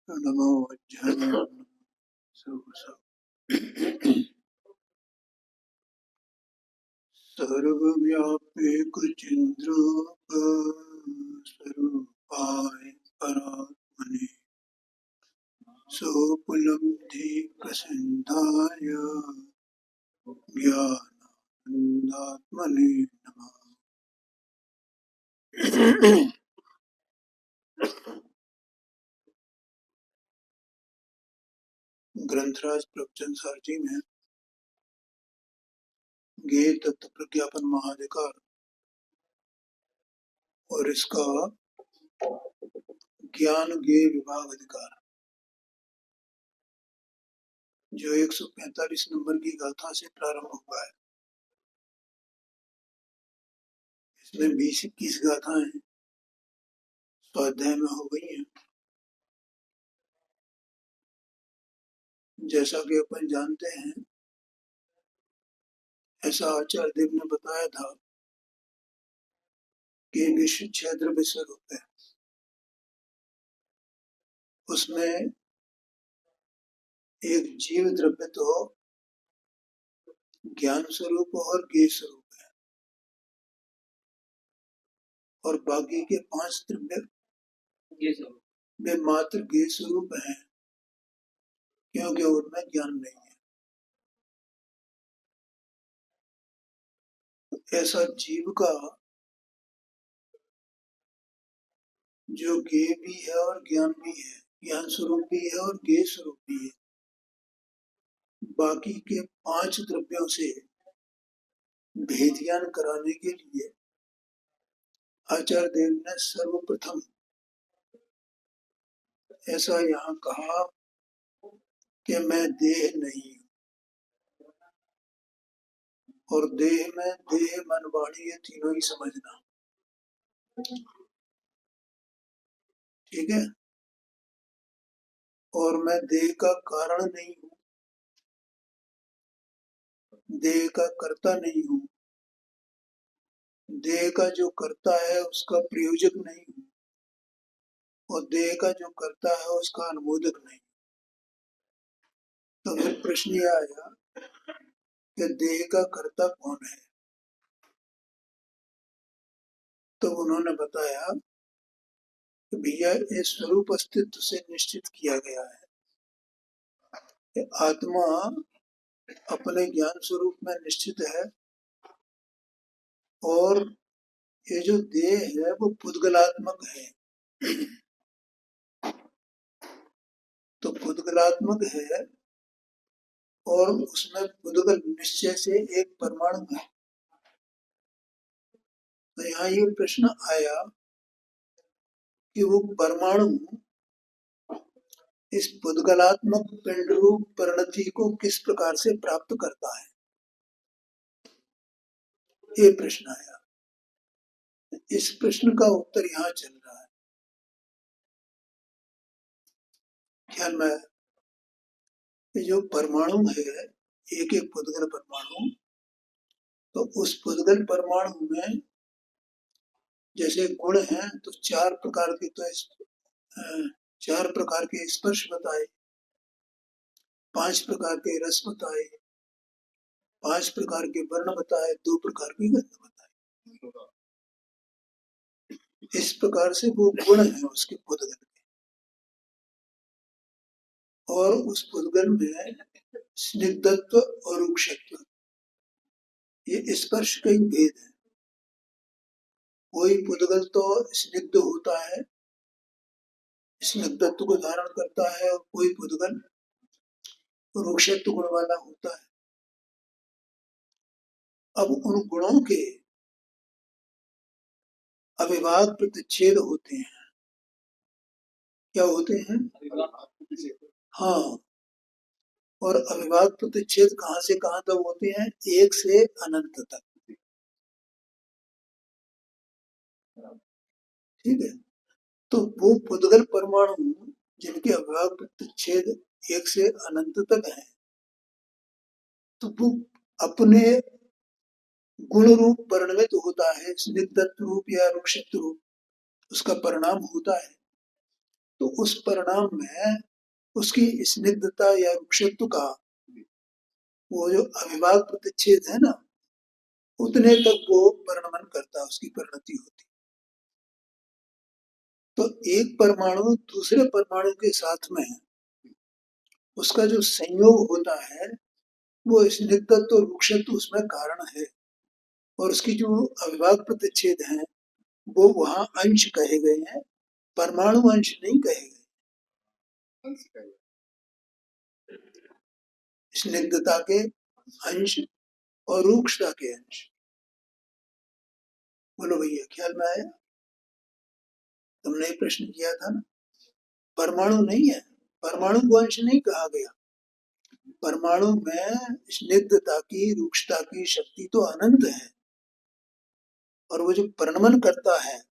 नमो वज्राय सर्वव्यापी कुचिन्द्रूप स्वरूपाय परात्मने सोपलब्धि प्रसिद्धाय ज्ञानानंदात्मने नमः। ग्रंथराज प्रवचन सारथी में ज्ञेय तत्व प्रज्ञापन महाधिकार और इसका ज्ञान ज्ञेय विभाग अधिकार जो 145 नंबर की गाथा से प्रारंभ हुआ है, इसमें 20-21 गाथाएं स्वाध्याय में हो गई हैं। जैसा कि अपन जानते हैं, ऐसा आचार्य देव ने बताया था कि विश्व 6 द्रव्य स्वरूप है। उसमें एक जीव द्रव्य तो ज्ञान स्वरूप और ज्ञेय स्वरूप है, और बाकी के 5 द्रव्य वे मात्र ज्ञेय स्वरूप हैं, क्योंकि उनमें ज्ञान नहीं है। ऐसा जीव का जो ज्ञेय भी है और ज्ञान भी है, ज्ञान स्वरूप भी है और ज्ञेय स्वरूप भी है, बाकी के 5 द्रव्यों से भेद ज्ञान कराने के लिए आचार्य देव ने सर्वप्रथम ऐसा यहाँ कहा कि मैं देह नहीं हूँ, और देह में देह मन वाणी ये तीनों ही समझना, ठीक है। और मैं देह का कारण नहीं हूँ, देह का कर्ता नहीं हूँ, देह का जो कर्ता है उसका प्रयोजक नहीं हूँ, और देह का जो कर्ता है उसका अनुमोदक नहीं। तो फिर प्रश्न यह आया कि देह का कर्ता कौन है। तो उन्होंने बताया कि भैया ये स्वरूप अस्तित्व से निश्चित किया गया है कि आत्मा अपने ज्ञान स्वरूप में निश्चित है, और ये जो देह है वो पुद्गलात्मक है। तो पुद्गलात्मक है, और उसमें पुद्गल निश्चय से एक परमाणु है। तो यहाँ ये प्रश्न आया कि वो परमाणु इस पुद्गलात्मक पिंड रूप परिणति को किस प्रकार से प्राप्त करता है, ये प्रश्न आया। इस प्रश्न का उत्तर यहाँ चल रहा है। ख्याल में ये जो परमाणु है, एक एक पुद्गल परमाणु, तो उस पुद्गल परमाणु में जैसे गुण हैं तो 4 प्रकार के, तो 4 प्रकार के स्पर्श बताए, 5 प्रकार के रस बताए, 5 प्रकार के वर्ण बताए, 2 प्रकार की गंध बताए। इस प्रकार से वो गुण है उसके पुद्गल के, और उस पुद्गल में स्निग्धत्व और रुक्षत्व, ये स्पर्श का ही भेद है। कोई पुद्गल तो स्निग्ध होता है, स्निग्धत्व को धारण करता है, और कोई पुद्गल रुक्षत्व गुण वाला होता है। अब उन गुणों के अविभाग प्रतिच्छेद होते हैं। क्या होते हैं? हाँ, और अविभाग प्रतिच्छेद कहाँ से कहाँ तक होते हैं? 1 से अनंत तक, ठीक है। तो वो पुद्गल परमाणु जिनके अविभाग प्रतिच्छेद 1 से अनंत तक है, तो वो अपने गुण रूप परिणमित होता है, स्निग्धत्व रूप या रुक्षत्व रूप। उसका परिणाम होता है, तो उस परिणाम में उसकी स्निग्धता या रुक्षत्व का वो जो अविभाग प्रतिच्छेद है ना, उतने तक वो परिणमन करता है, उसकी परिणति होती। तो एक परमाणु दूसरे परमाणु के साथ में उसका जो संयोग होता है, वो स्निग्धत्व और रुक्षत्व उसमें कारण है, और उसकी जो अविभाग प्रतिच्छेद है वो वहां अंश कहे गए हैं, परमाणु अंश नहीं कहे गए। स्निग्धता के अंश और रूक्षता के अंश। बोलो भैया, ख्याल में आया? तुमने प्रश्न किया था ना, परमाणु नहीं है, परमाणु को अंश नहीं कहा गया। परमाणु में स्निग्धता की रूक्षता की शक्ति तो अनंत है, और वो जो परिणमन करता है,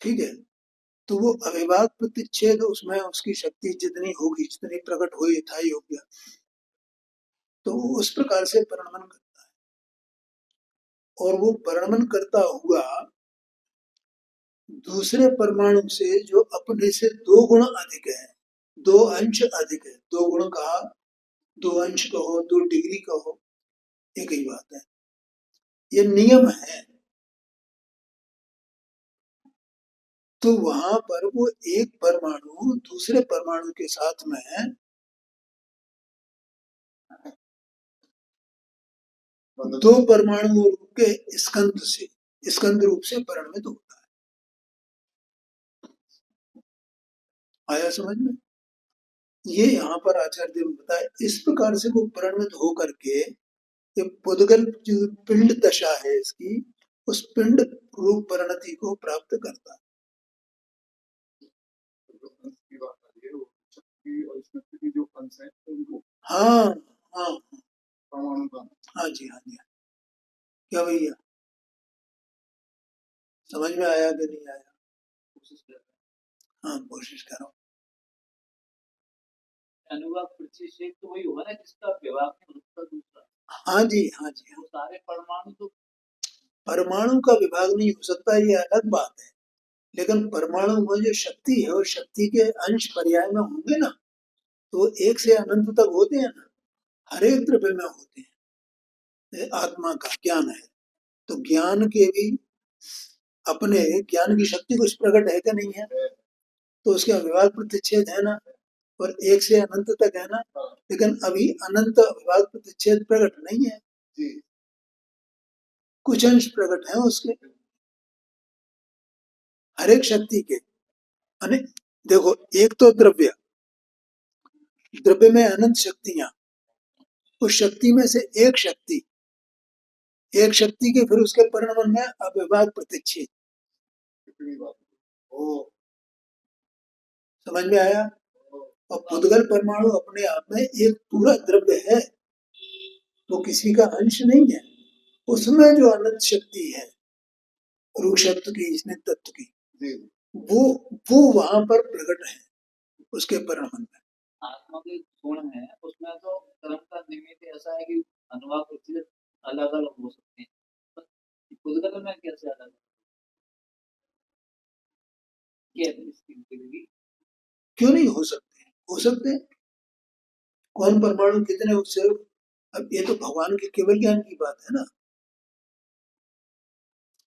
ठीक है, तो वो अविभाग प्रतिच्छेद, उसमें उसकी शक्ति जितनी होगी, जितनी प्रकट हुई था योग्य, तो वो उस प्रकार से परिणमन करता है। और वो परिणमन करता हुआ दूसरे परमाणु से जो अपने से 2 गुण अधिक है, 2 अंश अधिक है, 2 गुण कहा, 2 अंश कहो, 2 डिग्री कहो, एक ही बात है, ये नियम है। तो वहां पर वो एक परमाणु दूसरे परमाणु के साथ में 2 परमाणुओं के स्कंद रूप से परिणमित होता है। आया समझ में? ये यहाँ पर आचार्य देव ने बताया, इस प्रकार से वो परिणमित होकर के ये पुद्गल जो पिंड दशा है इसकी, उस पिंड रूप परिणति को प्राप्त करता है। हाँ हाँ हाँ जी, हाँ जी। क्या भैया, समझ में आया कि नहीं आया? हाँ, कोशिश करो। अनुभाग प्रतिच्छेद तो वही होगा ना जिसका विभाग नहीं होता दूसरा। हाँ जी, हाँ जी, हाँ। सारे परमाणु तो, परमाणु का विभाग नहीं हो सकता, ये अलग बात है, लेकिन परमाणु में जो शक्ति है, और शक्ति के अंश पर्याय में होंगे ना, तो एक से अनंत तक होते हैं ना, हर एक द्रव्य में होते हैं। आत्मा का ज्ञान है, तो ज्ञान के भी अपने ज्ञान की शक्ति कुछ प्रकट है क्या नहीं है, तो उसके विभाग प्रतिच्छेद है ना, और एक से अनंत तक है ना, लेकिन अभी अनंत विभाग प्रतिच्छेद प्रकट नहीं है, कुछ अंश प्रकट है उसके, हर एक शक्ति के। अने देखो, एक तो द्रव्य में अनंत शक्तियां, उस शक्ति में से एक शक्ति के फिर उसके परिणमन में अविभाग प्रतिच्छेद। समझ में आया? और पुद्गल परमाणु अपने आप में एक पूरा द्रव्य है, वो किसी का अंश नहीं है, उसमें जो अनंत शक्ति है रूक्षत्व की, स्निग्धत्व की, वो वहां पर प्रकट है उसके परिणमन में। आत्मा के गुण है उसमें, तो कर्म का निमित्त ऐसा है कि अनुभाग प्रतिच्छेद अलग अलग हो सकते हैं, पुद्गल में कैसे अलग क्यों नहीं हो सकते? हो सकते हैं। कौन परमाणु कितने उससे, अब ये तो भगवान के केवल ज्ञान की बात है ना,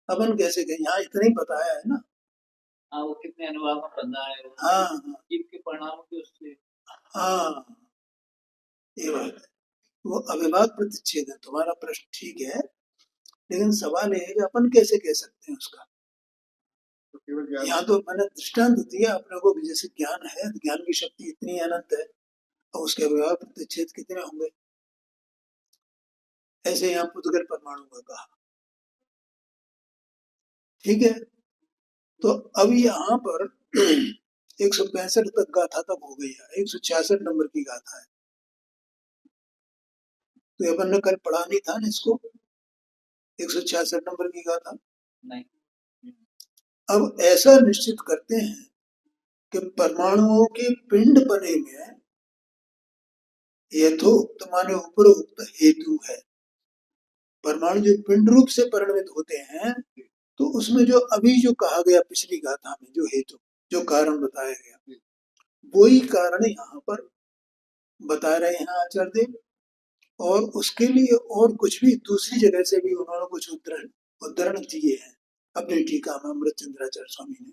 अपन कैसे कहें, यहाँ इतना ही बताया है ना। हाँ, वो कितने अनुभाग में बंधा है, हाँ हाँ, जीव के परिणाम के उससे, हाँ, ये बात है। वो अविभाग प्रतिच्छेद है, तुम्हारा प्रश्न ठीक है, लेकिन सवाल ये है कि अपन कैसे कह सकते हैं उसका। यहाँ तो मैंने दृष्टांत दिया अपने को, जैसे ज्ञान है, ज्ञान की शक्ति इतनी अनंत है, और उसके अविभाग प्रतिच्छेद कितने होंगे, ऐसे यहाँ पुद्गल परमाणु का कहा। ठीक है, तो अब यहाँ पर 165 तक गाथा तक हो गई है, 166 नंबर की गाथा है, तो अपन ने कल पढ़ा नहीं था ना इसको, 166 नंबर की गाथा नहीं। अब ऐसा निश्चित करते हैं कि परमाणुओं के पिंड बने में यथोक्त माने उपरोक्त हेतु है। परमाणु जो पिंड रूप से परिणमित होते हैं, तो उसमें जो अभी जो कहा गया पिछली गाथा में जो हेतु जो कारण बताया गया वही कारण यहाँ पर बता रहे हैं आचार्य देव। और उसके लिए और कुछ भी दूसरी जगह से भी उन्होंने कुछ उद्धरण दिए हैं अपनी टीका में अमृतचंद्राचार्य स्वामी ने।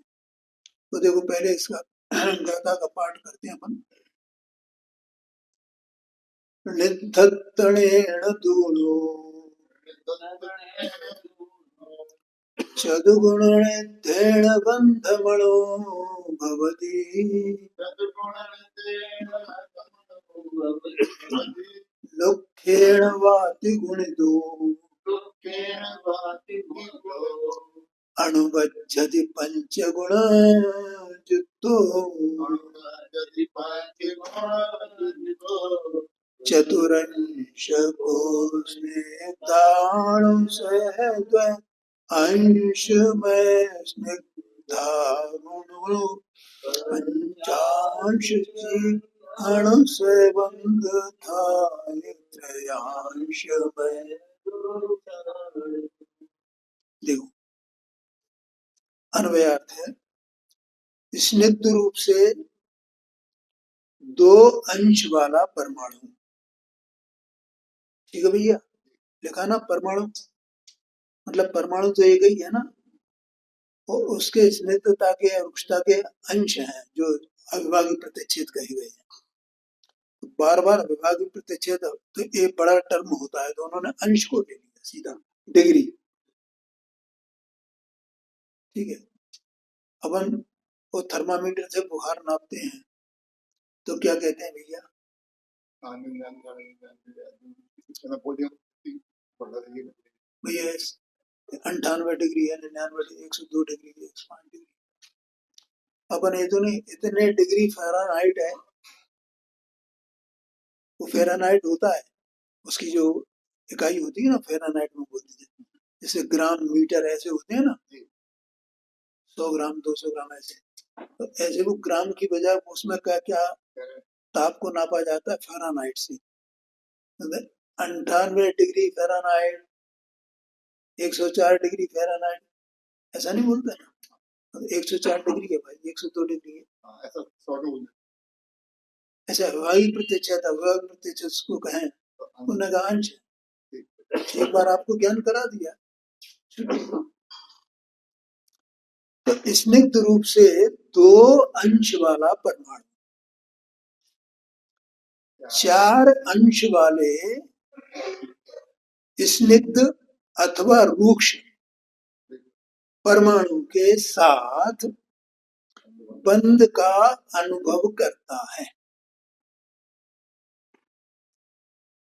तो देखो पहले इसका गाथा का पाठ करते हैं अपन। निधत्तणेन दूलो चतुर्गुणनिध्येन बन्धमणो भवति लुख्येन वाति गुणितो अणुबध्यति पंचगुणयुक्तो चतुरंश कोऽस्नेदाणुसहद्व अंशमय स्निग्धागुणो पंचांश अणुसबंधथाय त्रयांशमय। देखो अन्वयार्थ है स्निग्ध रूप से दो अंश वाला परमाणु। ठीक है भैया, लिखा ना परमाणु मतलब परमाणु तो एक ही है ना, और उसके स्निग्धता के और रुक्षता के अंश हैं जो अविभाज्य प्रतिच्छेद कहे गए हैं। तो बार बार अविभाज्य प्रतिच्छेद तो एक बड़ा टर्म होता है, तो उन्होंने अंश को ले लिया सीधा डिग्री। ठीक है, अपन वो थर्मामीटर से बुखार नापते हैं तो क्या कहते हैं भैया? भैया 98 डिग्री है, 99, 102 डिग्री है, 105 डिग्री। अपन ये तो नहीं, इतने डिग्री फ़ारेनहाइट है, वो फ़ारेनहाइट होता है, उसकी जो इकाई होती है ना फ़ारेनहाइट में बोलते हैं, जैसे ग्राम मीटर ऐसे होते हैं ना, 100 ग्राम 200 ग्राम ऐसे। तो ऐसे वो ग्राम की बजाय उसमें क्या क्या ताप को नापा जाता है फ़ारेनहाइट से। 98 डिग्री फ़ारेनहाइट, 104 डिग्री फ़ारेनहाइट ऐसा नहीं बोलते ना। 104 डिग्री है भाई, 102 डिग्री है, ऐसा अविभाज्य प्रतिच्छेद अविभाज्य प्रतिच्छेद को कहें उन्होंने कहा अंश। एक बार आपको ज्ञान करा दिया। तो स्निग्ध रूप से दो अंश वाला परमाणु, चार अंश वाले स्निग्ध अथवा रूक्ष परमाणु के साथ बंध का अनुभव करता है।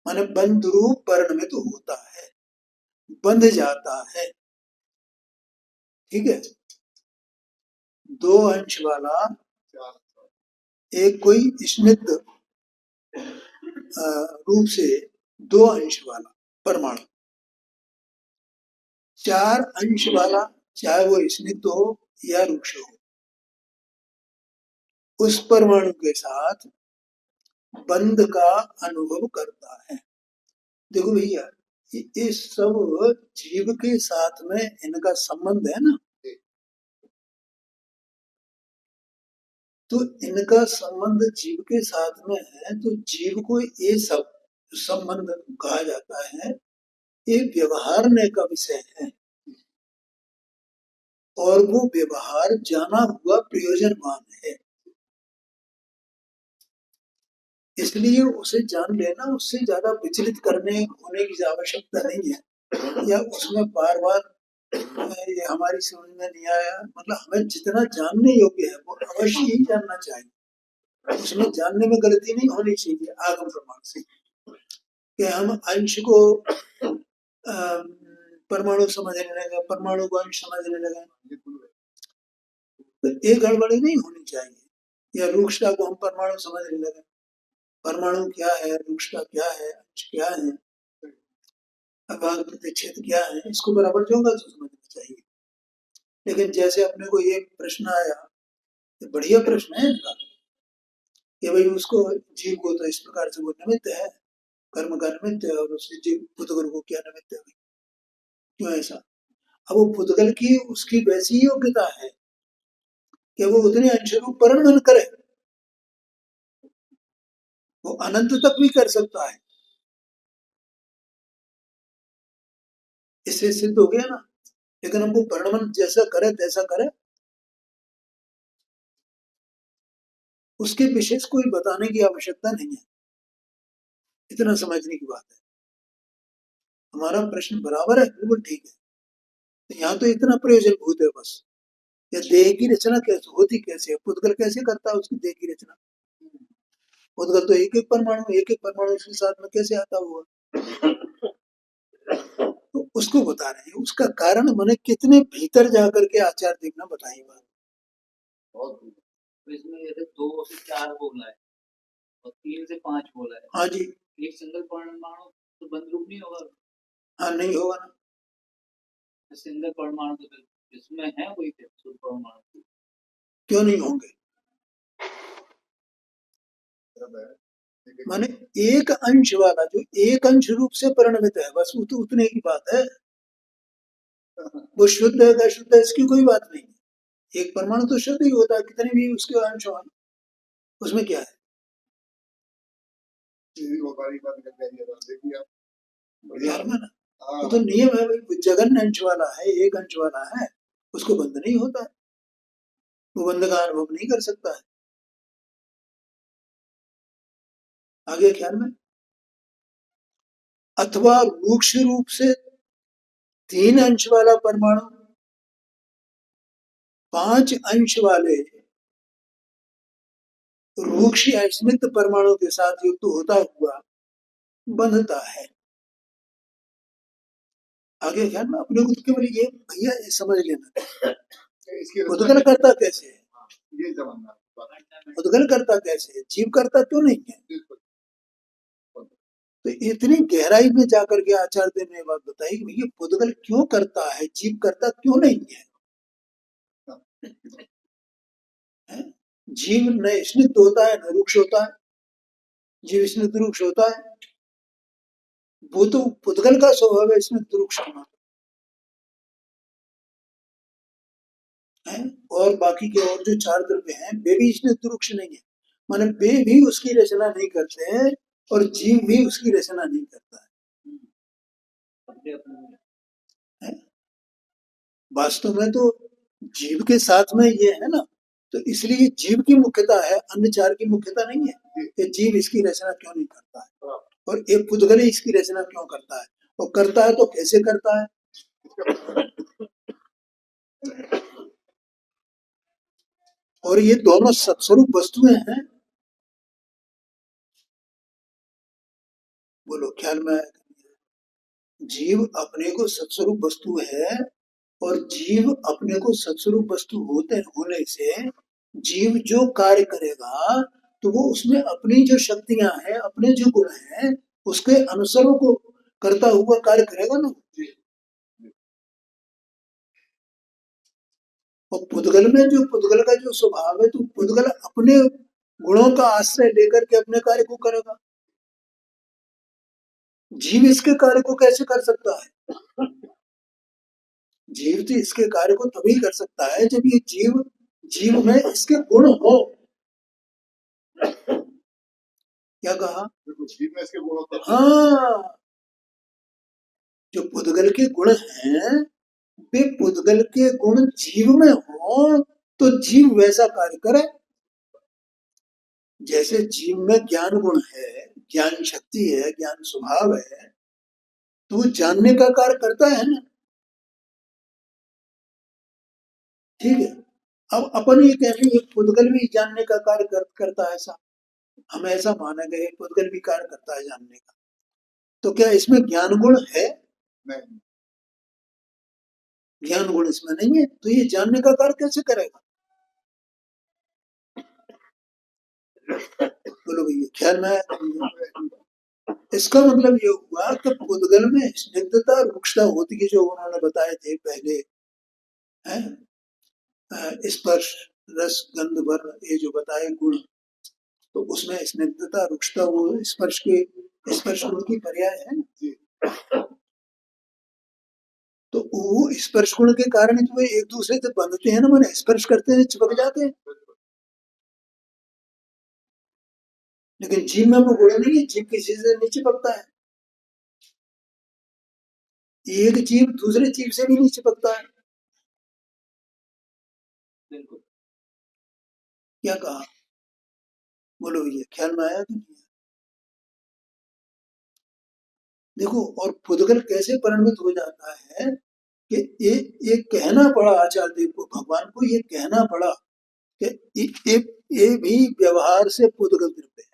माने बंध रूप परिणमित होता है, बंध जाता है। ठीक है, दो अंश वाला एक कोई स्निग्ध रूप से दो अंश वाला परमाणु, चार अंश वाला चाहे वो स्निग्ध हो या रूक्ष हो, उस परमाणु के साथ बंध का अनुभव करता है। देखो भैया ये सब जीव के साथ में इनका संबंध है ना, तो इनका संबंध जीव के साथ में है, तो जीव को ये सब संबंध कहा जाता है, ये व्यवहारने का विषय है और वो व्यवहार जाना हुआ प्रयोजनवान है, इसलिए उसे जान लेना, उससे ज्यादा विचलित करने होने की आवश्यकता नहीं है, या उसमें बार बार ये हमारी समझ में नहीं आया, मतलब हमें जितना जानने योग्य है वो अवश्य ही जानना चाहिए, उसमें जानने में गलती नहीं होनी चाहिए आगम प्रमाण से। कि हम अंश को परमाणु समझने लगे, परमाणु को अंश समझने लगे, तो एक गड़बड़ी नहीं होनी चाहिए। या रूक्षता को हम परमाणु समझने लगे, परमाणु क्या है, रूक्षता क्या है, अंश क्या है, अभाज्य प्रतिच्छेद क्या है, इसको बराबर जोगा तो समझना चाहिए। लेकिन जैसे अपने को ये प्रश्न आया, ये बढ़िया प्रश्न है इनका, कि भाई उसको जीव को तो इस प्रकार से वो निमित्त है, कर्म का निमित्त है, और उससे जीव भूतगुरु को क्या निमित्त है, क्यों ऐसा? अब वो पुद्गल की उसकी वैसी योग्यता है कि वो उतने अंश रूप परिणमन करे, वो अनंत तक भी कर सकता है। इससे सिद्ध हो गया ना। लेकिन हमको परिणमन जैसा करे तैसा करे, उसके विशेष कोई बताने की आवश्यकता नहीं है। इतना समझने की बात है। हमारा प्रश्न बराबर है, बिल्कुल ठीक है। तो यहाँ तो इतना प्रयोजन भूत है बस। या देह की रचना कैसे होती, कैसे है, पुद्गल कैसे करता है उसकी देह की रचना। पुद्गल तो एक एक परमाणु उसके साथ में कैसे आता हुआ, तो उसको बता रहे हैं। उसका कारण मैंने कितने भीतर जाकर के आचार्य देव ने बताई बात। तो इसमें जैसे 2 से 4 बोला है और 3 से 5 बोला है। हाँ जी। एक सिंगल परमाणु तो बंद रूप नहीं होगा। हाँ, नहीं होगा ना। सिंगल परमाणु तो इसमें है वही थे शुद्ध परमाणु, क्यों नहीं होंगे। माने एक अंश वाला जो एक अंश रूप से परिणमित है, बस उतने की बात है। वो शुद्ध है या अशुद्ध है इसकी कोई बात नहीं। एक परमाणु तो शुद्ध ही होता है, कितने भी उसके अंश हो, उसमें क्या है। वो तो नियम है भाई, जगन अंश वाला है, एक अंश वाला है, उसको बंध नहीं होता है, वो बंध का अनुभव नहीं कर सकता है। आगे ख्याल में। अथवा रूक्ष रूप से 3 अंश वाला परमाणु 5 अंश वाले रूक्ष या स्निग्ध परमाणु के साथ युक्त होता हुआ बंधता है। आगे ख्याल में। अपने को केवल ये भैया समझ लेना, उद्गल करता कैसे है, उद्गल करता कैसे है, जीव करता क्यों नहीं है। तो इतनी गहराई में जाकर के आचार्य देव ने बात बताई कि भैया पुद्गल क्यों करता है, जीव करता क्यों नहीं है। जीव न स्निग्ध होता है न रूक्ष होता है, जीव स्निग्ध रूक्ष होता है, वो तो पुद्गल का स्वभाव है स्निग्ध रूक्ष होना है। और बाकी के और जो 4 द्रव्य हैं वे भी स्निग्ध रूक्ष नहीं है, माने वे भी उसकी रचना नहीं करते हैं और जीव भी उसकी रचना नहीं करता है। वास्तव में तो जीव के साथ में ये है ना, तो इसलिए जीव की मुख्यता है, अन्य 4 की मुख्यता नहीं है कि जीव इसकी रचना क्यों नहीं करता है और एक पुद्गल ही इसकी रचना क्यों करता है, और करता है तो कैसे करता है। और ये दोनों सत्स्वरूप वस्तुएं हैं। बोलो ख्याल में। जीव अपने को सत्स्वरूप वस्तु है और जीव अपने को सत्स्वरूप वस्तु होने से जीव जो कार्य करेगा तो वो उसमें अपनी जो शक्तियां हैं, अपने जो गुण हैं, उसके अनुसारों को करता हुआ कार्य करेगा ना। और पुद्गल में जो पुद्गल का जो स्वभाव है, तो पुद्गल अपने गुणों का आश्रय लेकर के अपने कार्य को करेगा। जीव इसके कार्य को कैसे कर सकता है। जीव तो इसके कार्य को तभी कर सकता है जब ये जीव में इसके गुण हो। क्या कहा, जीव में इसके गुण होते हैं। हाँ, जो पुद्गल के गुण हैं वे पुद्गल के गुण जीव में हो तो जीव वैसा कार्य करे। जैसे जीव में ज्ञान गुण है, ज्ञान शक्ति है, ज्ञान स्वभाव है, तो वो जानने का कार्य करता है ना। ठीक है। अब अपन ये कह रहे हैं पुद्गल भी जानने का कार्य करता है, ऐसा हम ऐसा माने गए, पुद्गल भी कार्य करता है जानने का, तो क्या इसमें ज्ञान गुण है। नहीं, ज्ञान गुण इसमें नहीं है, तो ये जानने का कार्य कैसे करेगा। बोलो भैया ख्याल में। इसका मतलब ये हुआ कि पुद्गल में स्निग्धता रूक्षता होती है, जो उन्होंने बताए थे पहले, है स्पर्श रस गंध वर्ण, ये जो बताए गुण, तो उसमें स्निग्धता रूक्षता वो स्पर्श गुण की पर्याय है। तो वो स्पर्श गुण के कारण ही तो वे एक दूसरे से बंधते हैं ना, माने स्पर्श करते हैं चिपक जाते हैं। लेकिन जीव में वो गुण नहीं है, जीव किसी से नहीं चिपकता है। एक जीव दूसरे जीव से भी नहीं चिपकता है। बिल्कुल। क्या कहा, बोलो भैया, ख्याल में आया कि नहीं? देखो, और पुद्गल कैसे परिणमित हो जाता है कि ये कहना पड़ा आचार्य देव को, भगवान को ये कहना पड़ा कि ये भी व्यवहार से पुद्गल द्रव्य है,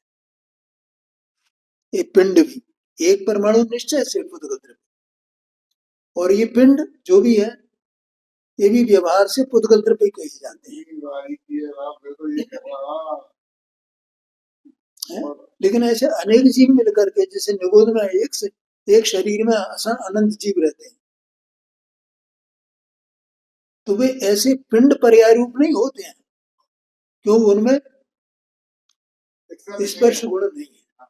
ये पिंड भी एक परमाणु निश्चय से पुद्गल द्रव्य, और ये पिंड जो भी है ये भी व्यवहार से पुद्गल द्रव्य कहे जाते हैं। लेकिन ऐसे अनेक जीव मिलकर के, जैसे निगोद में एक शरीर में अनंत जीव रहते हैं, तो वे ऐसे पिंड पर्याय रूप नहीं होते हैं, क्यों? उनमें स्पर्श गुण नहीं है,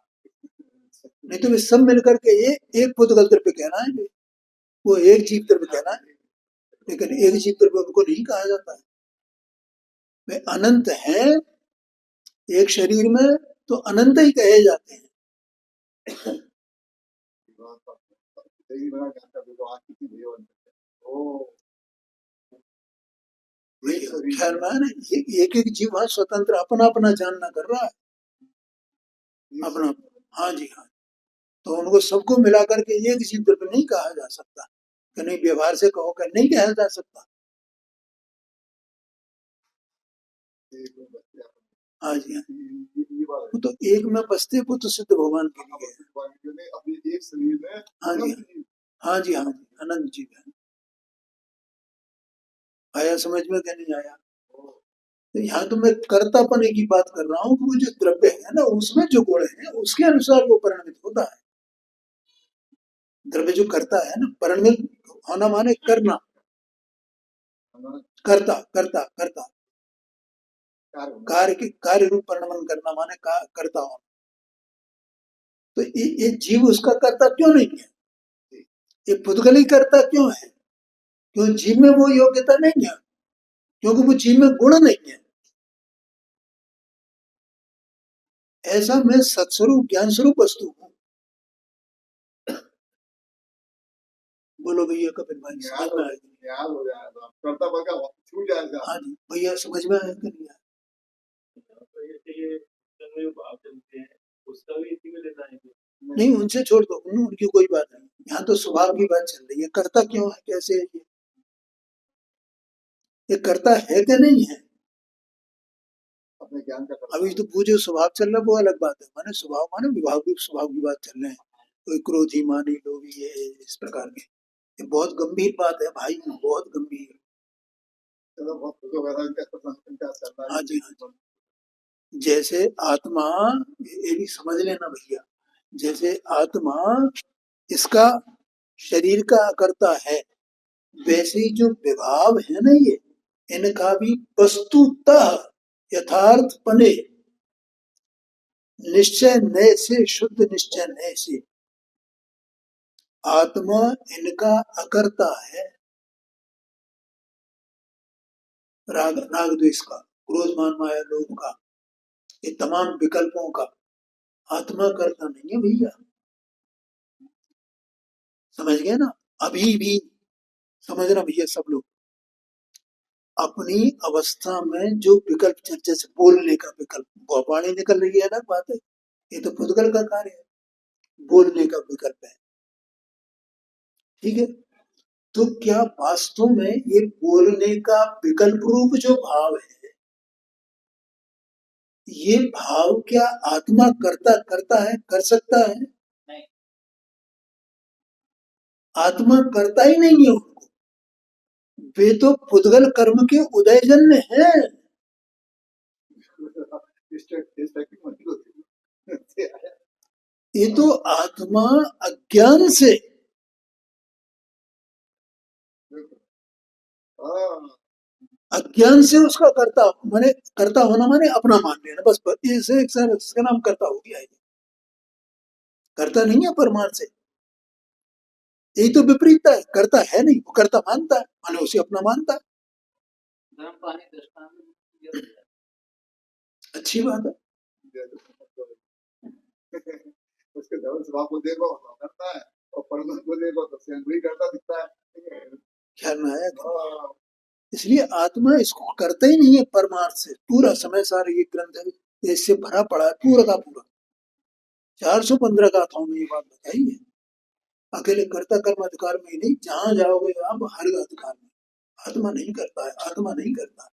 नहीं तो वे सब मिलकर के ये एक पुद्गल द्रव्य कहना है, वो एक जीव द्रव्य कहना है, लेकिन एक जीव द्रव्य उनको नहीं कहा जाता है। वे अनंत हैं एक शरीर में, तो अनंत ही कहे जाते हैं। ख्याल में है ना, एक एक जीव वहां स्वतंत्र अपना अपना जानना कर रहा है अपना। हाँ जी हाँ, तो उनको सबको मिला करके एक जीव द्रव्य नहीं कहा जा सकता, कि नहीं व्यवहार से कहो कर नहीं कहा जा सकता। हाँ जी हाँ, वो तो एक में बसते वो तो सिद्ध भगवान के लिए है। हाँ जी हाँ जी हाँ जी, अनंत जीव है। आया समझ में क्या नहीं आया? तो यहाँ तो मैं कर्तापने की बात कर रहा हूँ, वो जो द्रव्य है ना उसमें जो गुण है उसके अनुसार वो परिणमित होता है। द्रव्य जो करता है ना, परिणमित होना माने करना, करता करता करता कार्य रूप परिणमन करना माने करता होना। तो ये जीव उसका कर्ता क्यों नहीं है? ये पुद्गल ही कर्ता क्यों है? क्यों जीव में वो योग्यता नहीं है, क्योंकि वो जीव में गुण नहीं है। ऐसा मैं सत्स्वरूप ज्ञान स्वरूप वस्तु हूँ। बोलो भैया कपिल भाई, समझ में आएगा? हो जाएगा, कर्ता पद का छूट जाएगा। हाँ जी भैया, समझ में आया कि नहीं आया? उसका भी इसी में लेना है? नहीं, उनसे छोड़ दो, उनकी कोई बात नहीं। यहाँ तो स्वभाव की बात चल रही है, कर्ता क्यों है, कैसे है ये कर्ता है कि नहीं है? अपने ज्ञान का अभी तो वो जो स्वभाव चल रहा है वो अलग बात है, माने स्वभाव माने विभाग की स्वभाव की बात चल रहे हैं। कोई क्रोधी मानी लोभी है, इस प्रकार के, ये बहुत गंभीर बात है भाई, बहुत गंभीर। हाँ जी हाँ जी, जैसे आत्मा, ये भी समझ लेना भैया, जैसे आत्मा इसका शरीर का कर्ता है, वैसे ही जो विभाव है ना ये, इनका भी वस्तुतः यथार्थ पने निश्चय नय से, शुद्ध निश्चय नय से आत्मा इनका अकर्ता है। राग राग द्वेष का, क्रोध मान माया लोभ का, ये तमाम विकल्पों का आत्मा करता नहीं है भैया, समझ गए ना? अभी भी समझना भैया सब लोग, अपनी अवस्था में जो विकल्प, जैसे बोलने का विकल्प, वाणी निकल रही है अलग बात है, ये तो पुद्गल का कार्य है, बोलने का विकल्प है, ठीक है? तो क्या वास्तव में ये बोलने का विकल्प रूप जो भाव है, ये भाव क्या आत्मा करता है, कर सकता है? नहीं। आत्मा करता ही नहीं है उनको, वे तो पुद्गल कर्म के उदयजन्य है। ये तो आत्मा अज्ञान से, अज्ञान से उसका कर्ता माने, कर्ता होना माने अपना मान लेना, बस इसे इसका नाम कर्ता हो गया है। कर्ता नहीं है परमार्थ से, यही तो विपरीतता है, करता है नहीं, वो करता मानता है, माने उसे अपना मानता है। गर्म पानी दृष्टांत में दिया गया है। अच्छी बात है। उसके धर्म स्वभाव को देखो तो करता है, और परमात्मा को देखो तो स्वयं भी करता दिखता है। ख्याल में आया कि नहीं? हाँ, इसलिए आत्मा इसको करता ही नहीं है परमार्थ से। पूरा समय सारे ये ग्रंथ है इससे भरा पड़ा है, पूरा का पूरा 415 गाथाओं में ये बात बताई है। अकेले कर्ता कर्म अधिकार में ही नहीं, जहां जाओगे आप हर अधिकार में। आत्मा नहीं करता है, आत्मा नहीं करता है।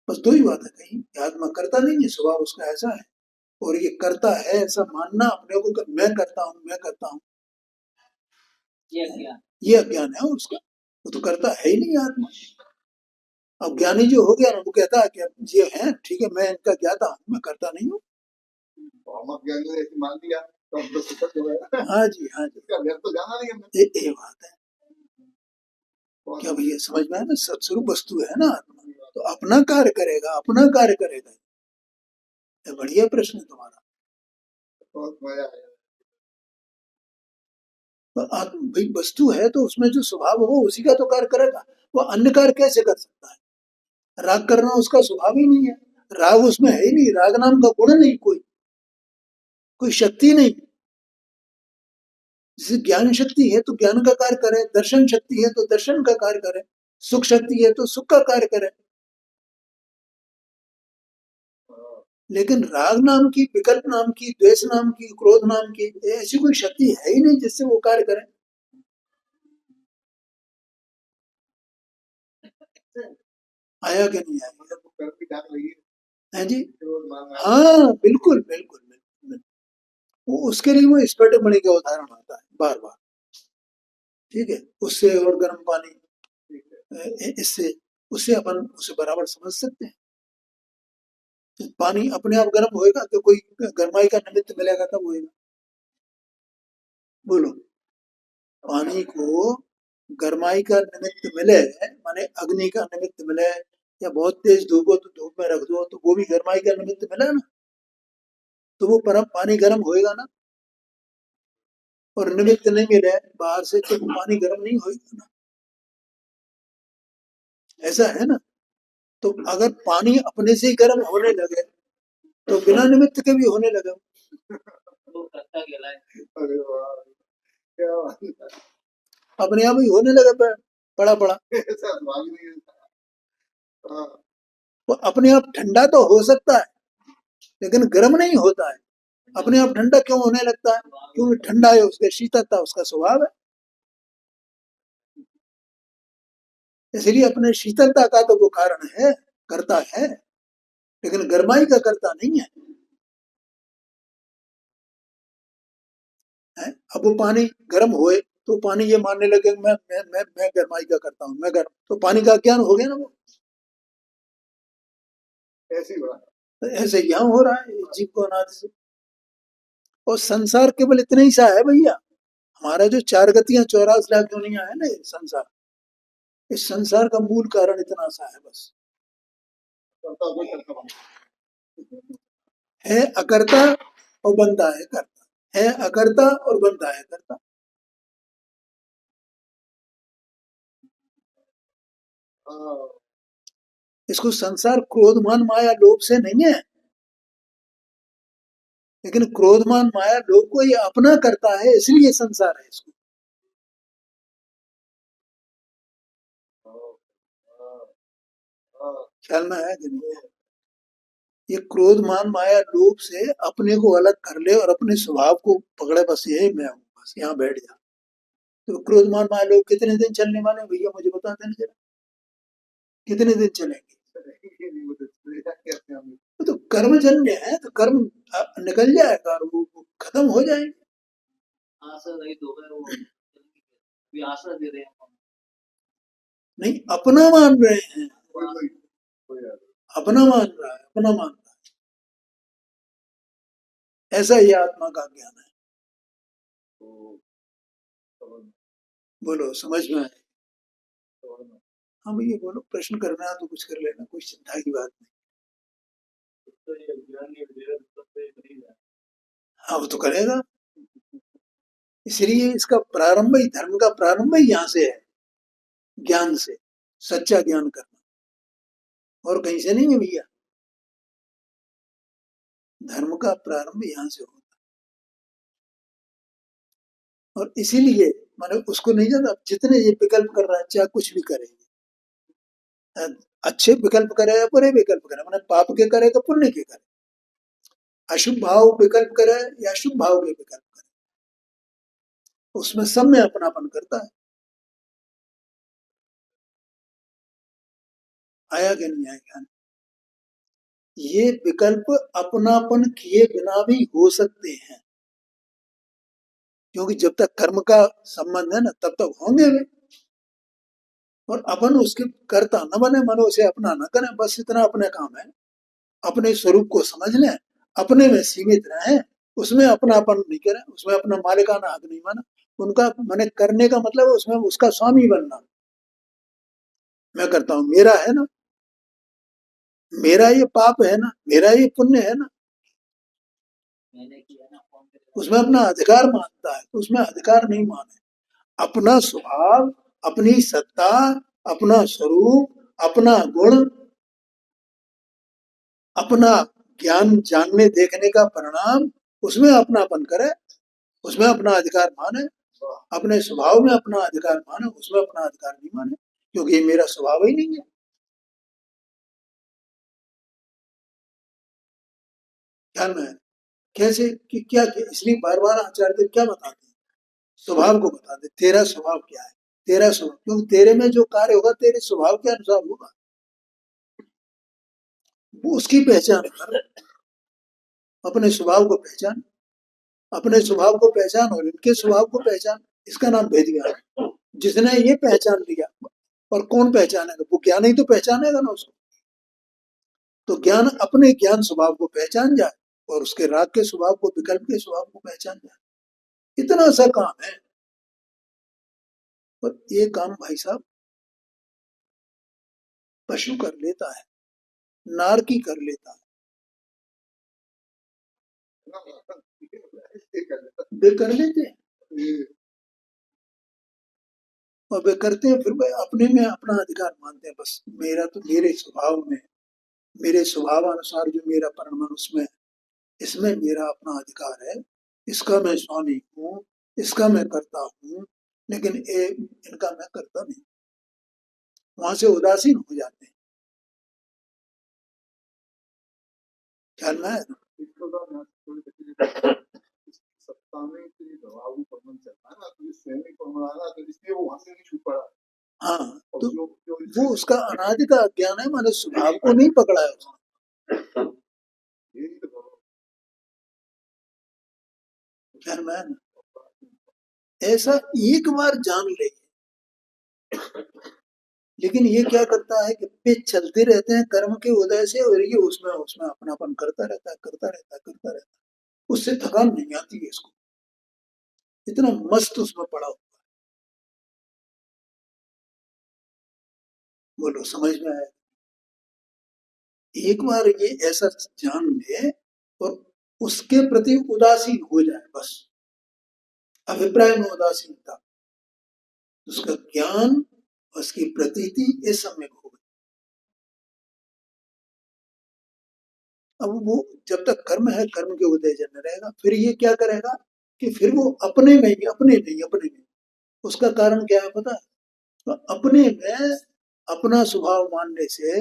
बस दो ही बात है कहीं कि आत्मा करता नहीं है, स्वभाव उसका ऐसा है, और ये करता है ऐसा मानना अपने को कि मैं करता हूँ, मैं करता हूँ, ये क्या ये अज्ञान है उसका। वो तो करता है ही नहीं आत्मा। अब ज्ञानी जो हो गया ना, वो कहता है कि ये है ठीक है, मैं इनका ज्ञाता हूँ, मैं करता नहीं हूँ। तो हम ज्ञान ने ऐसे मान लिया तो हम तो सुखद हो गए। हाँ जी, हाँ जी, इसका व्यर्थ तो जाना नहीं हमने। ये बात है। क्या भैया समझ में आया ना, सत्स्वरूप वस्तु है ना आत्मा, तो अपना कार्य करेगा, अपना कार्य करेगा। ये बढ़िया प्रश्न है तुम्हारा। बहुत मजा आया। तो आत्मा भाई वस्तु है तो उसमें जो स्वभाव हो उसी का तो कार्य करेगा। वो अन्य कार्य कैसे कर सकता है? राग करना उसका स्वभाव ही नहीं है, राग उसमें है ही नहीं, राग नाम का गुण नहीं, कोई शक्ति नहीं। जैसे ज्ञान शक्ति है तो ज्ञान का कार्य करे, दर्शन शक्ति है तो दर्शन का कार्य करे, सुख शक्ति है तो सुख का कार्य करे। लेकिन राग नाम की, विकल्प नाम की, द्वेष नाम की, क्रोध नाम की ऐसी कोई शक्ति है ही नहीं जिससे वो कार्य करे। आया कि नहीं आया? कर्म की डाक लगी है जी, क्रोध मान रहा है। हाँ बिल्कुल बिल्कुल बिल्कुल। वो उसके लिए वो स्फटिक मणि का उदाहरण आता है बार बार। ठीक है, उससे और गर्म पानी, इससे उससे अपन उसे बराबर समझ सकते हैं। तो पानी अपने आप गर्म होएगा तो कोई गर्माई का निमित्त मिलेगा तब होएगा। बोलो, पानी को गर्माई का निमित्त मिले, माने अग्नि का निमित्त मिले, या बहुत तेज धूप हो तो धूप में रख दो तो वो भी गर्माई का निमित्त मिला ना, तो वो परम पानी गर्म होएगा ना। और निमित्त नहीं मिले बाहर से तो पानी गर्म नहीं होएगा ना। ऐसा है ना। तो अगर पानी अपने से ही गर्म होने लगे तो बिना निमित्त के भी होने लगे, तो करता कहलाए। अरे वाह, क्या बात है। अपने आप ही होने लगे पड़ा पड़ा। ऐसा स्वभाव ही नहीं है। हाँ, वो अपने आप ठंडा तो हो सकता है लेकिन गर्म नहीं होता है। अपने आप ठंडा क्यों होने लगता है? क्योंकि ठंडा है, उसके शीतलता उसका स्वभाव है, इसलिए अपने शीतलता का तो वो कारण है, करता है, लेकिन गर्माई का करता नहीं है। है? अब वो पानी गर्म होए तो पानी ये मानने लगे मैं गर्माई का करता हूँ, मैं गर्म, तो पानी का ज्ञान हो गया ना वो। ऐसी बात। तो ऐसे यहाँ हो रहा है जीव को अनादि से। और संसार केवल इतना ही सा है भैया, हमारा जो 4 गतियां 84 लाख दुनिया है ना, ये संसार, इस संसार का मूल कारण इतना सा है बस। करता हुआ करता हूँ। है अकर्ता और बनता है करता, है अकर्ता और बनता है करता। हाँ, इसको संसार क्रोधमान माया लोभ से नहीं है, लेकिन क्रोधमान माया लोभ को ये अपना करता है, इसलिए संसार है इसको। हाँ, ख्याल में आया कि नहीं? ये क्रोध मान माया लोभ से अपने को अलग कर ले और अपने स्वभाव को पकड़े, बस यही मैं हूँ, बस यहाँ बैठ जा। तो क्रोध मान माया लोभ कितने दिन चलने वाले हैं भैया, मुझे बता देना जरा, कितने दिन चलेंगे? ये नहीं मुझे कैसे हम। वो तो कर्मजन्य है, तो कर्म निकल जाएगा और वो खत्म हो जाएंगे। आशा रहित हो गए वो, अभी आशा दे रहे हैं हम। नहीं, अपना मान रहे हैं, कोई कोई अपना मान रहा है, अपना मान रहा है, ऐसा ही आत्मा का ज्ञान है। बोलो, समझ में आए? हाँ भैया बोलो, प्रश्न करना है तो कुछ कर लेना, कोई चिंता की बात नहीं। तो ये ज्ञान ये विधेयक सब पे नहीं है। हाँ वो तो करेगा, इसलिए इसका प्रारंभ ही, धर्म का प्रारंभ ही यहाँ से है, ज्ञान से, सच्चा ज्ञान करना, और कहीं से नहीं है भैया। धर्म का प्रारंभ यहाँ से होता है। और इसीलिए माने उसको नहीं जानता, जितने ये विकल्प कर रहा है, चाहे कुछ भी करेंगे, अच्छे विकल्प करे या बुरे विकल्प करे, माने पाप के करे या पुण्य के करे, अशुभ भाव विकल्प करे या शुभ भाव के विकल्प करे, उसमें सब में अपनापन करता है। आया कि नहीं आया ज्ञान? ये विकल्प अपनापन किए बिना भी हो सकते हैं, क्योंकि जब तक कर्म का संबंध है ना, तब तक होंगे भी। और अपन उसके कर्ता न बने, मनो उसे अपना न करें, बस इतना अपने काम है। अपने स्वरूप को समझ लें, अपने में सीमित रहें, उसमें अपनापन नहीं करें, उसमें अपना मालिकाना हक नहीं माना। उनका मैंने करने का मतलब है उसमें उसका स्वामी बनना। मैं करता हूं, मेरा है ना, मेरा ये पाप है ना, मेरा ये पुण्य है ना, मैंने किया ना, कौन करेगा? उसमें अपना अधिकार मानता है, तो उसमें अधिकार नहीं माने। अपना स्वभाव, अपनी सत्ता, अपना स्वरूप, अपना गुण, अपना ज्ञान जानने देखने का परिणाम, उसमें अपनापन करे, उसमें अपना अधिकार माने। अपने स्वभाव में अपना अधिकार माने, उसमें अपना अधिकार नहीं माने, क्योंकि ये मेरा स्वभाव ही नहीं है। ध्यान में है कैसे कि क्या, इसलिए बार बार आचार्य देव क्या बताते हैं, स्वभाव को बताते, तेरा स्वभाव क्या है, तेरा स्वभाव, क्योंकि तेरे में जो कार्य होगा तेरे स्वभाव के अनुसार होगा, वो उसकी पहचान कर, अपने स्वभाव को पहचान, अपने स्वभाव को पहचान और इनके स्वभाव को पहचान, इसका नाम भेद ज्ञान। जिसने ये पहचान लिया, और कौन पहचानेगा, वो ज्ञान ही तो पहचानेगा ना उसको। तो ज्ञान अपने ज्ञान स्वभाव को पहचान जाए, और उसके राग के स्वभाव को, विकल्प के स्वभाव को पहचान जाए, इतना सा काम है। और ये काम भाई साहब पशु कर लेता है, नारकी कर लेता है, वे कर लेते हैं, और वे करते हैं, फिर वे अपने में अपना अधिकार मानते हैं, बस मेरा तो, मेरे स्वभाव में, मेरे स्वभाव अनुसार जो मेरा परिणाम उसमें, इसमें मेरा अपना अधिकार है, इसका मैं स्वामी हूँ, इसका मैं करता हूँ, लेकिन इनका मैं करता नहीं। वहां से उदासीन हो जाते हैं। ख्याल में है? सत्ता में तो ये दबाव प्रबंध चलता है ना, तो ये सैनिक प्रबंध आना, तो इसलिए वो वहां से नहीं छूट पड़ा। हाँ, तो वो उसका अनादि का अज्ञान है, माने स्वभाव को नहीं पकड़ा है उसने। यही तो ख्याल में है ना? ऐसा एक बार जान ले, लेकिन ये क्या करता है कि पे चलते रहते हैं कर्म के उदय से, और ये उसमें उसमें अपनापन करता रहता है, करता रहता है, करता रहता है, उससे थकान नहीं आती है इसको, इतना मस्त उसमें पड़ा हुआ। बोलो समझ में आया? एक बार ये ऐसा जान ले और उसके प्रति उदासीन हो जाए, बस अभिप्राय में उदासीनता, उसका ज्ञान, उसकी प्रतीति इस समय हो गई। अब वो जब तक कर्म है, कर्म के उदय जन्म रहेगा, फिर ये क्या करेगा कि फिर वो अपने में ही, अपने में उसका कारण क्या है पता है? तो अपने में अपना स्वभाव मानने से,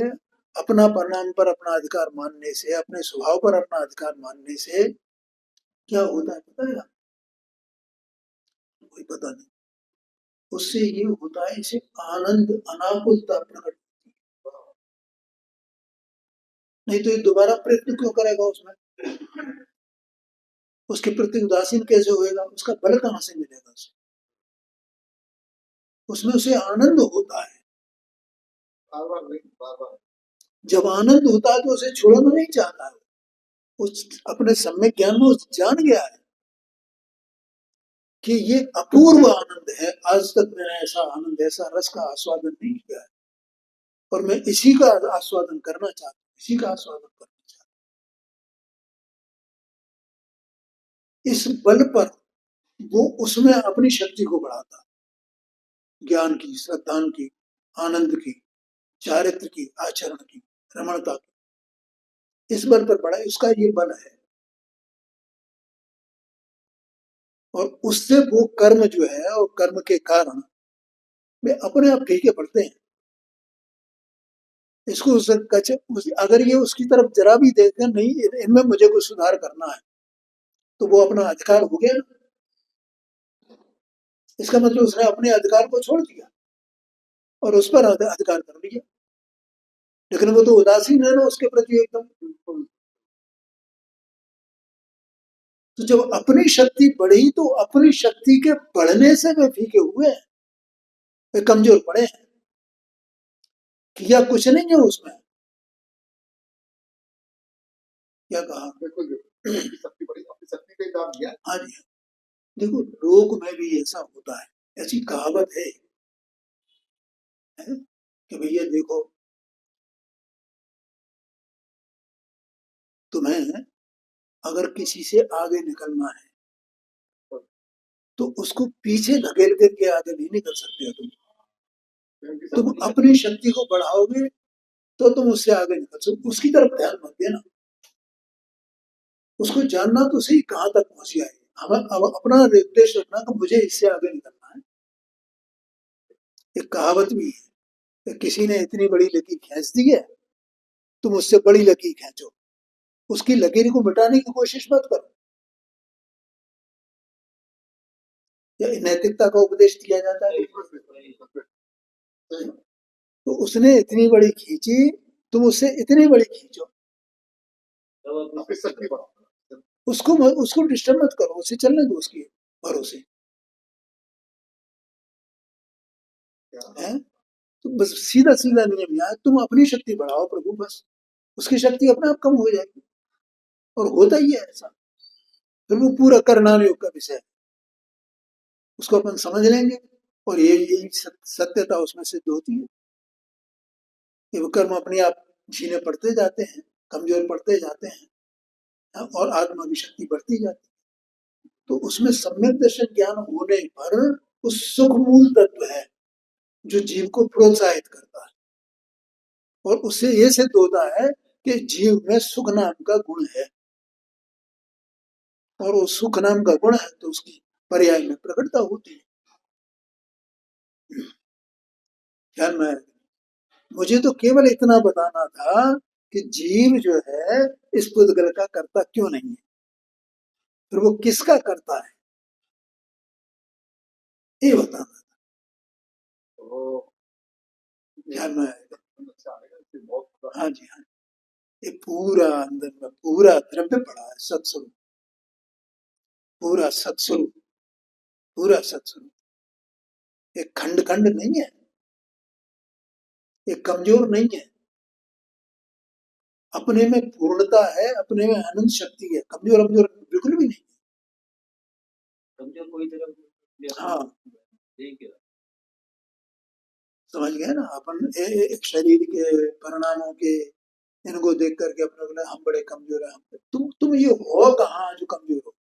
अपना परिणाम पर अपना अधिकार मानने से, अपने स्वभाव पर अपना अधिकार मानने से क्या होता है पता है? कोई पता नहीं। उससे ये होता है, इसे आनंद, अनाकुलता प्रकट, नहीं तो ये दोबारा प्रयत्न क्यों करेगा उसमें? उसके प्रति उदासीन कैसे होएगा? उसका बल कहां से मिलेगा उसे? उसमें उसे आनंद होता है। जब आनंद होता है तो उसे छोड़ना नहीं चाहता है। उस अपने सम्यक ज्ञान में उस जान गया है कि ये अपूर्व आनंद है, आज तक मैंने ऐसा आनंद, ऐसा रस का आस्वादन नहीं किया है, और मैं इसी का आस्वादन करना चाहता हूँ, इसी का आस्वादन करना चाहता हूँ। इस बल पर वो उसमें अपनी शक्ति को बढ़ाता, ज्ञान की, श्रद्धा की, आनंद की, चारित्र की, आचरण की, रमणता की, इस बल पर बढ़ा, उसका ये बल है। और उससे वो कर्म जो है, और कर्म के कारण वे अपने आप फीके पड़ते हैं। इसको अगर ये उसकी तरफ जरा भी देखे नहीं, इनमें मुझे कुछ सुधार करना है, तो वो अपना अधिकार हो गया ना। इसका मतलब उसने अपने अधिकार को छोड़ दिया और उस पर अधिकार कर लिया। लेकिन वो तो उदासीन है ना उसके प्रति एकदम। तो जब अपनी शक्ति बढ़ी, तो अपनी शक्ति के बढ़ने से वे फीके हुए हैं, वे कमजोर पड़े हैं। किया कुछ नहीं है उसमें। क्या कहा? शक्ति बढ़ी, अपनी शक्ति का ही दाम दिया। हाँ जी, देखो लोक में भी ऐसा होता है, ऐसी कहावत है कि भैया देखो, तुम्हें अगर किसी से आगे निकलना है तो उसको पीछे धकेल करके आगे नहीं निकल सकते हो तुम अपनी शक्ति को बढ़ाओगे तो तुम उससे आगे निकल सकते। उसकी तरफ ध्यान मत देना, उसको जानना तो सही कहां तक पहुंच गया है। हमें अब अपना उद्देश्य रखना कि मुझे इससे आगे निकलना है। एक कहावत भी है कि किसी ने इतनी बड़ी लकीर खींच दी है, तुम उससे बड़ी लकीर खींचो, उसकी लकीर को मिटाने की कोशिश मत करो। या नैतिकता का उपदेश दिया जाता है, तो उसने इतनी बड़ी खींची, तुम उससे इतनी बड़ी खींचो, अपनी शक्ति बढ़ाओ, उसको डिस्टर्ब मत करो, उसे चलने दो उसके भरोसे है। तो बस सीधा सीधा नियम यह है, तुम अपनी शक्ति बढ़ाओ प्रभु, बस उसकी शक्ति अपने आप कम हो जाएगी। और होता ही है ऐसा। फिर वो पूरा करनाने का विषय है, उसको अपन समझ लेंगे और यही सत्यता उसमें सिद्ध होती है। ये कर्म अपने आप झीने पड़ते जाते हैं, कमजोर पड़ते जाते हैं और आत्मा की शक्ति बढ़ती जाती है। तो उसमें सम्यक दर्शन ज्ञान होने पर उस सुख मूल तत्व है जो जीव को प्रोत्साहित करता है, और उससे ये सिद्ध होता है कि जीव में सुख नाम का गुण है, और वो सुख नाम का गुण है तो उसकी पर्याय में प्रकटता होती है। ध्यान में, मुझे तो केवल इतना बताना था कि जीव जो है इस पुद्गल का कर्ता क्यों नहीं है, फिर वो किसका करता है ये बताना था। ध्यान में आएगा। हाँ जी, हाँ, ये पूरा अंदर में पूरा द्रव्य पड़ा है, सत्स्वरूप, पूरा सत्स्वरूप, पूरा सत्स्वरूप। एक खंड खंड नहीं है, एक कमजोर नहीं है, अपने में पूर्णता है, अपने में अनंत शक्ति है, कमजोर कमजोर बिल्कुल भी नहीं। कमजोर कोई तरह। हाँ, ठीक है, समझ गए ना। अपन एक शरीर के परिणामों के इनको देख करके अपने बोले हम बड़े कमजोर हैं। तुम ये हो कहाँ जो कमजोर हो?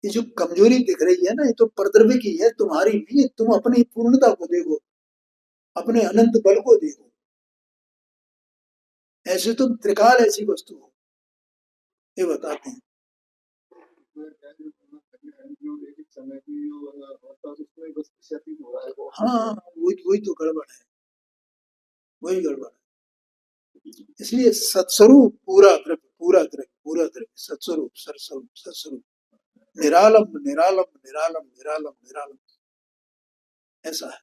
ये जो कमजोरी दिख रही है ना, ये तो प्रद्रव्य की है, तुम्हारी नहीं है। तुम अपनी पूर्णता को देखो, अपने अनंत बल को देखो। ऐसे तुम त्रिकाल ऐसी वस्तु हो, ये बताते हैं। हाँ, वही तो गड़बड़ है, वही गड़बड़ है। इसलिए सत्स्वरूप पूरा द्रव्य, पूरा द्रव्य, पूरा द्रव्य, सत्स्वरूप, सत्स्वरूप, सत्स्वरूप, निरालंब, निरालंब, निरालंब, निरालंब, निरालंब, ऐसा है।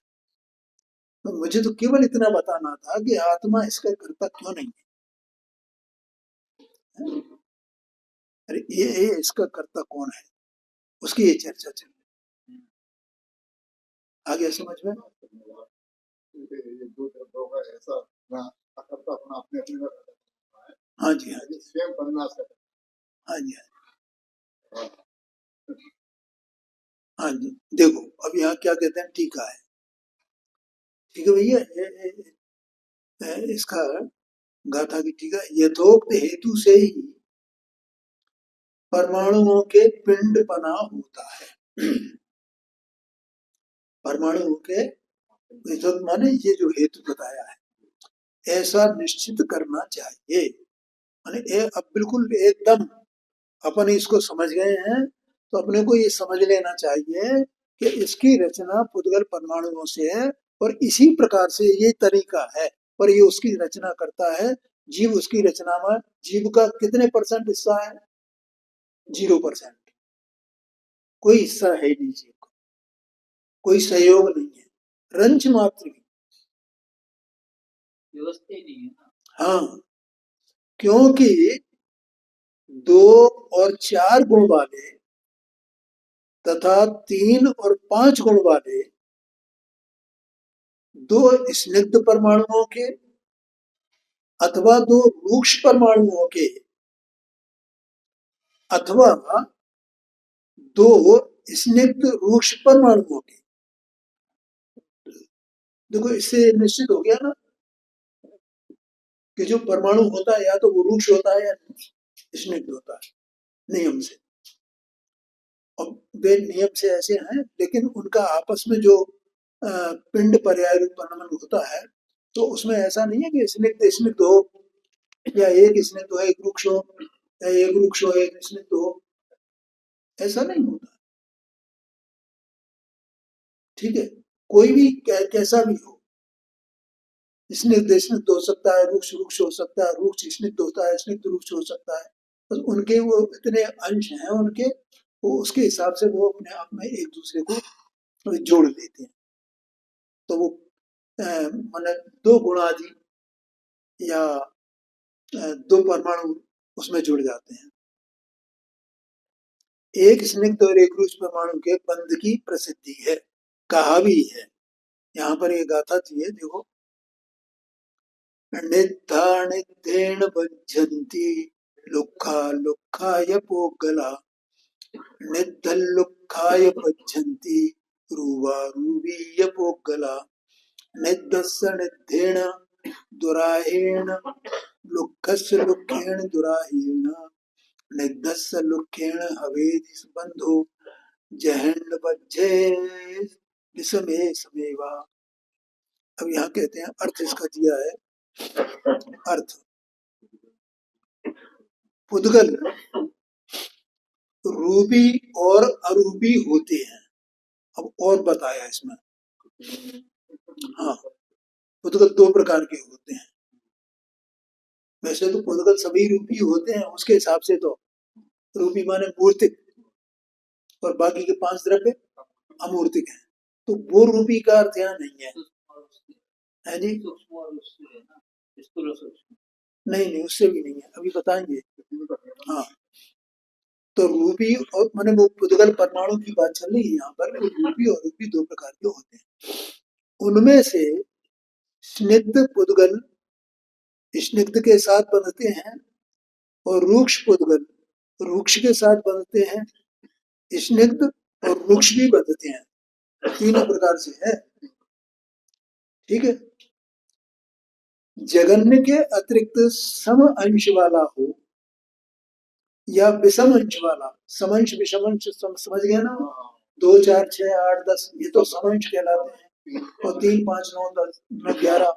तो मुझे तो केवल इतना बताना था कि आत्मा इसका कर्ता क्यों नहीं है। अरे ये इसका कर्ता कौन है, उसकी ये चर्चा चल रही। आगे समझ में? हाँ जी, हाँ जी, स्वयं बनना, हाँ जी, हाँ जी। देखो अब यहाँ क्या कहते हैं, टीका है, ठीक है भैया, इसका गाथा की टीका, यथोक्त हेतु से ही परमाणुओं के पिंडपना होता है। परमाणुओं के विद्युत माने ये जो हेतु बताया है ऐसा निश्चित करना चाहिए। माने अब बिल्कुल एकदम अपन इसको समझ गए हैं तो अपने को ये समझ लेना चाहिए कि इसकी रचना पुद्गल परमाणुओं से है और इसी प्रकार से ये तरीका है और ये उसकी रचना करता है। जीव उसकी रचना में जीव का कितने % हिस्सा है? 0%। कोई हिस्सा है नहीं जीव का, कोई सहयोग नहीं है, रंच मात्र भी। व्यवस्था ही नहीं है ना। हाँ, क्योंकि 2 और 4 गुण वाले तथा 3 और 5 गुण वाले 2 स्निग्ध परमाणुओं के अथवा 2 रूक्ष परमाणुओं के अथवा 2 स्निग्ध रूक्ष परमाणुओं के। देखो इससे निश्चित हो गया ना कि जो परमाणु होता है या तो वो रूक्ष होता है या स्निग्ध होता है नियम से। और वे नियम से ऐसे हैं लेकिन उनका आपस में जो पिंड पर्याय रूपांतरण होता है तो उसमें ऐसा नहीं है कि स्निग्ध स्निग्ध हो या एक स्निग्ध हो एक रूक्ष हो या एक रूक्ष हो एक स्निग्ध हो, ऐसा नहीं होता। ठीक है, कोई भी कैसा भी हो, स्निग्ध स्निग्ध हो सकता है, रूक्ष रूक्ष हो सकता है, रूक्ष स्निग्ध होता है, स्निग्ध रूक्ष हो सकता है। बस उनके वो इतने अंश हैं उनके, वो उसके हिसाब से वो अपने आप में एक दूसरे को जोड़ देते हैं। तो वो मतलब 2 गुणादि या 2 परमाणु उसमें जुड़ जाते हैं। एक स्निग्ध और एक रूक्ष परमाणु के बंध की प्रसिद्धि है, कहा भी है। यहाँ पर ये गाथा थी है, देखो, निद्धा निद्धेन बध्यन्ति लुक्खा लुक्खाय पोगला, निद्धल्लुक्खाय बध्यन्ति रूवा रूवीय पोगला, निद्धस्य निद्धेन दुराहेण लुक्खस्य लुक्खेण दुराहेण, निद्धस्य लुक्खेण हवेदि बंधो जहन बज्झे विषमे समेवा। अब यहाँ कहते हैं अर्थ इसका दिया है। अर्थ, पुद्गल रूपी और अरूपी होते हैं। अब और बताया इसमें। हाँ, पुद्गल 2 प्रकार के होते हैं। वैसे तो पुद्गल सभी रूपी होते हैं, उसके हिसाब से तो रूपी माने मूर्तिक और बाकी के 5 द्रव्य अमूर्तिक हैं। तो वो रूपी का अर्थ यहाँ नहीं है। है जी? नहीं नहीं, उससे भी नहीं है, अभी बताएंगे। हाँ, तो रूपी और माने वो पुद्गल परमाणु की बात चल रही है यहाँ पर। रूपी और रूपी 2 प्रकार के होते हैं। उनमें से स्निग्ध पुद्गल स्निग्ध के साथ बंधते हैं और रूक्ष पुद्गल रूक्ष के साथ बंधते हैं। स्निग्ध और रूक्ष भी बंधते हैं, तीनों प्रकार से है। ठीक है, जगन्य के अतिरिक्त सम अंश वाला हो या विषम अंश वाला, समंश विषम अंश समझ गया ना? 2 4 6 8 10 ये तो समंश कहलाते हैं और 3 5 9 10 9 11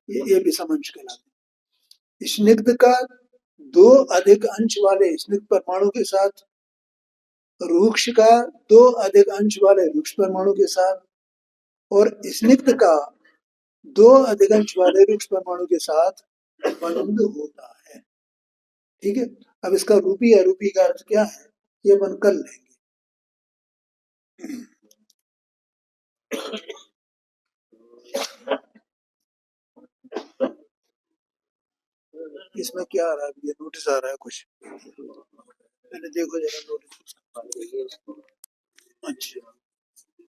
ये विषम अंश कहलाते हैं। स्निग्ध का 2 अधिक अंश वाले स्निग्ध परमाणु के साथ, रूक्ष का 2 अधिक अंश वाले रूक्ष परमाणु के साथ और स्निग्ध का 2 अधिक अंश वाले रूक्ष परमाणु के साथ बंध होता है। ठीक है, अब इसका रूपी अरूपी का अर्थ क्या है ये अपन कर लेंगे। इसमें क्या आ रहा है? ये नोटिस आ रहा है कुछ, पहले देखो जरा नोटिस। अच्छा,